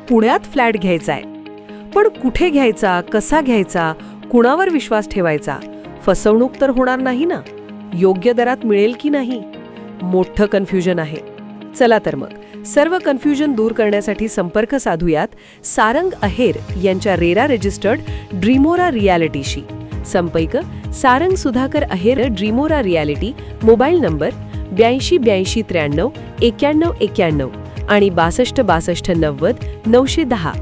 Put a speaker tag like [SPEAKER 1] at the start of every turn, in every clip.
[SPEAKER 1] पुण्यात फ्लॅट घ्यायचा आहे. पण कुठे घ्यायचा, कसा घ्यायचा, कुणावर विश्वास ठेवायचा? फसवणूक तर होणार नाही ना? योग्य दरात मिळेल की नाही? मोठं कन्फ्युजन आहे. चला तर मग सर्व कन्फ्युजन दूर करण्यासाठी संपर्क साधूयात सारंग अहेर यांच्या रेरा रजिस्टर्ड ड्रीमोरा रियालिटीशी. संपर्क सारंग सुधाकर अहेर, ड्रीमोरा रियालिटी. मोबाईल नंबर 82 82 93 91 91 आणि 62 62 90 910.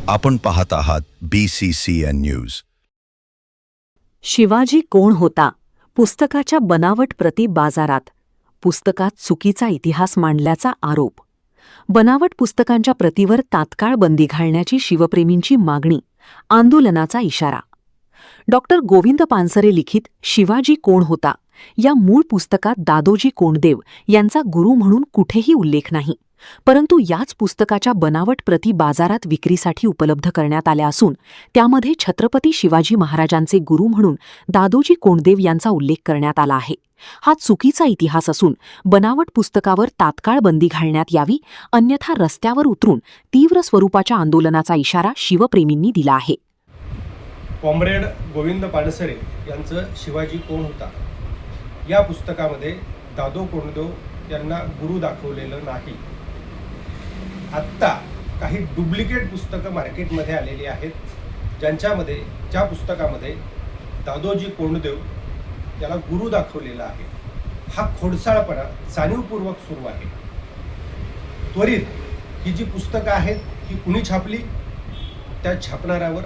[SPEAKER 2] आपण पाहत आहात BCCN न्यूज.
[SPEAKER 3] शिवाजी कोण होता? पुस्तकाच्या बनावट प्रती बाजारात. पुस्तकात चुकीचा इतिहास मांडल्याचा आरोप. बनावट पुस्तकांच्या प्रतीवर तात्काळ बंदी घालण्याची शिवप्रेमींची मागणी. आंदोलनाचा इशारा. डॉक्टर गोविंद पानसरे लिखित शिवाजी कोण होता या मूळ पुस्तकात दादोजी कोंडदेव यांचा गुरु म्हणून कुठेही उल्लेख नाही. परंतु याच पुस्तकाच्या बनावट प्रती बाजारात विक्रीसाठी उपलब्ध करण्यात आल्या असून त्यामध्ये छत्रपती शिवाजी महाराजांचे गुरु म्हणून दादोजी कोंडदेव यांचा उल्लेख करण्यात आला आहे. हा चुकीचा इतिहास असून बनावट पुस्तकावर तात्काळ बंदी घालण्यात यावी, अन्यथा रस्त्यावर उतरून तीव्र स्वरूपाच्या आंदोलनाचा इशारा शिवप्रेमींनी दिला आहे.
[SPEAKER 4] कॉम्रेड गोविंद पानसरे यांचं शिवाजी कोण होता या पुस्तकामध्ये दादो कोंडदेव यांना गुरु दाखवलेलं नाही. आत्ता काही डुप्लिकेट पुस्तकं मार्केटमध्ये आलेली आहेत, ज्या पुस्तकामध्ये दादोजी कोंडदेव याला गुरु दाखवलेला आहे. हा खोडसाळपणा जाणीवपूर्वक सुरू आहे. त्वरित ही जी पुस्तकं आहेत ही कुणी छापली, त्या छापणाऱ्यावर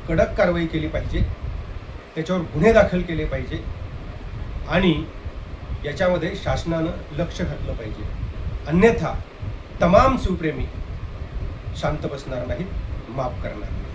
[SPEAKER 4] कडक कारवाई केली पाहिजे, त्याच्यावर गुन्हे दाखल केले पाहिजे आणि याच्यामध्ये शासनानं लक्ष घातलं पाहिजे. अन्यथा तमाम शिवप्रेमी शांत बसणार नाहीत, माफ करणार नाही.